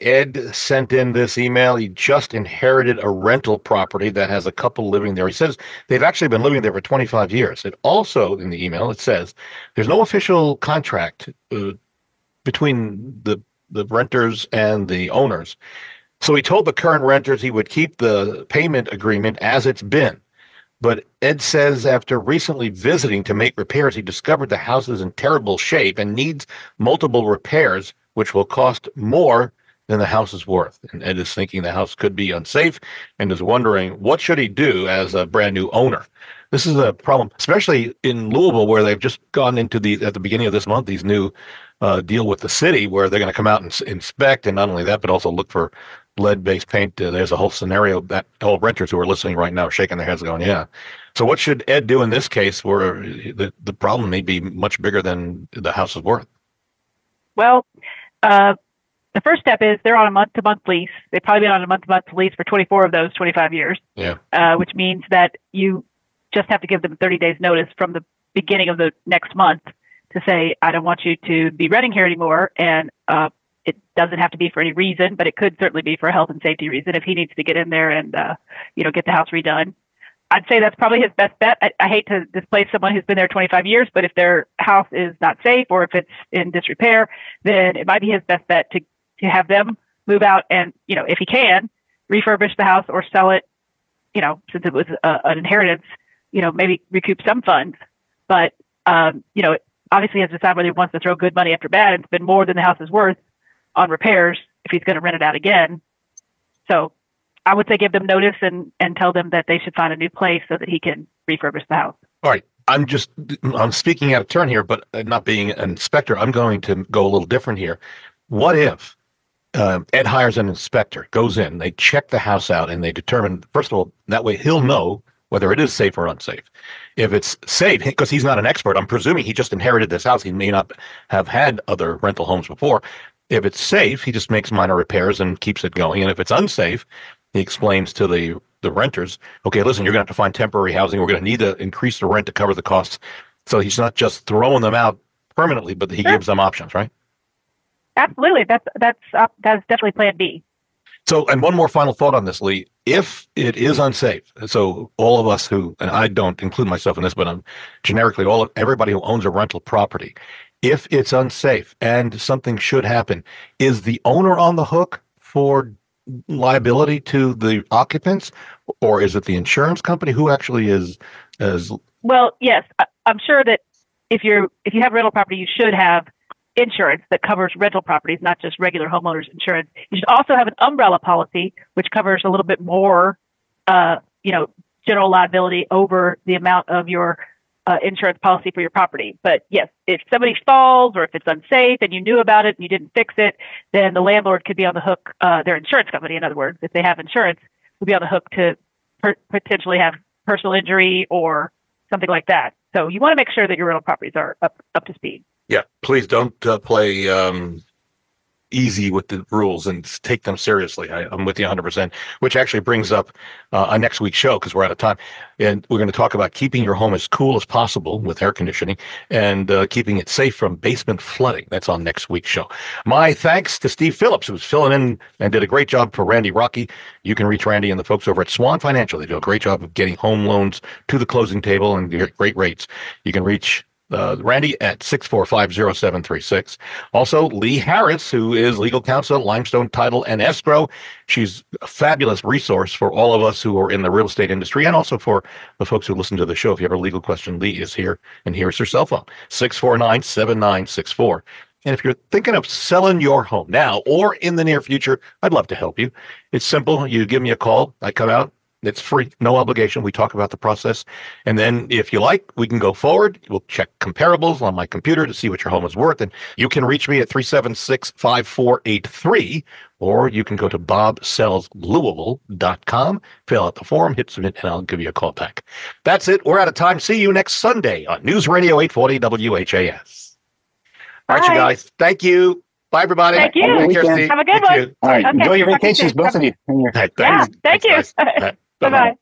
Ed sent in this email. He just inherited a rental property that has a couple living there. He says they've actually been living there for 25 years. It also, in the email, it says there's no official contract between the renters and the owners. So he told the current renters he would keep the payment agreement as it's been. But Ed says after recently visiting to make repairs, he discovered the house is in terrible shape and needs multiple repairs, which will cost more than the house is worth. And Ed is thinking the house could be unsafe and is wondering what should he do as a brand new owner. This is a problem, especially in Louisville, where they've just gone into at the beginning of this month, these new deal with the city where they're going to come out and inspect, and not only that, but also look for lead-based paint. There's a whole scenario that all renters who are listening right now are shaking their heads going, yeah. So what should Ed do in this case where the problem may be much bigger than the house is worth? Well, the first step is they're on a month-to-month lease. They've probably been on a month-to-month lease for 24 of those 25 years, which means that you just have to give them 30 days notice from the beginning of the next month to say, I don't want you to be renting here anymore. And it doesn't have to be for any reason, but it could certainly be for a health and safety reason if he needs to get in there and, get the house redone. I'd say that's probably his best bet. I hate to displace someone who's been there 25 years, but if their house is not safe or if it's in disrepair, then it might be his best bet to have them move out and, if he can, refurbish the house or sell it, since it was an inheritance, maybe recoup some funds. But, obviously he has to decide whether he wants to throw good money after bad and spend more than the house is worth on repairs if he's going to rent it out again. So I would say give them notice and tell them that they should find a new place so that he can refurbish the house. All right. I'm speaking out of turn here, but not being an inspector, I'm going to go a little different here. What if Ed hires an inspector, goes in, they check the house out, and they determine, first of all, that way he'll know whether it is safe or unsafe. If it's safe, because he's not an expert, I'm presuming he just inherited this house. He may not have had other rental homes before. If it's safe, he just makes minor repairs and keeps it going. And if it's unsafe, he explains to the renters, okay, listen, you're going to have to find temporary housing. We're going to need to increase the rent to cover the costs. So he's not just throwing them out permanently, but he gives them options, right? Absolutely. That's definitely plan B. So, and one more final thought on this, Lee. If it is unsafe, so all of us who, and I don't include myself in this, but I'm generically everybody who owns a rental property, if it's unsafe and something should happen, is the owner on the hook for liability to the occupants, or is it the insurance company? Who actually is? Well, yes, I'm sure that if you have rental property, you should have insurance that covers rental properties, not just regular homeowners insurance. You should also have an umbrella policy, which covers a little bit more, general liability over the amount of your insurance policy for your property. But yes, if somebody falls or if it's unsafe and you knew about it and you didn't fix it, then the landlord could be on the hook. Their insurance company, in other words, if they have insurance, would be on the hook to potentially have personal injury or something like that. So you want to make sure that your rental properties are up to speed. Yeah, please don't play easy with the rules and take them seriously. I'm with you 100%, which actually brings up a next week's show because we're out of time. And we're going to talk about keeping your home as cool as possible with air conditioning and keeping it safe from basement flooding. That's on next week's show. My thanks to Steve Phillips, who's filling in and did a great job for Randy Rocky. You can reach Randy and the folks over at Swan Financial. They do a great job of getting home loans to the closing table and get great rates. You can reach Randy at 645-0736. Also, Lee Harris, who is legal counsel at Limestone Title and Escrow. She's a fabulous resource for all of us who are in the real estate industry and also for the folks who listen to the show. If you have a legal question, Lee is here, and here's her cell phone, 649-7964. And if you're thinking of selling your home now or in the near future, I'd love to help you. It's simple. You give me a call. I come out. It's free, no obligation. We talk about the process. And then if you like, we can go forward. We'll check comparables on my computer to see what your home is worth. And you can reach me at 376-5483, or you can go to bobsellslouisville.com, fill out the form, hit submit, and I'll give you a call back. That's it. We're out of time. See you next Sunday on News Radio 840 WHAS. All right, you guys. Thank you. Bye, everybody. Thank you. Take care, Steve. Have a good one. All right. Okay. Enjoy your vacations, both of you. Yeah. Thank you. Bye-bye. Bye-bye.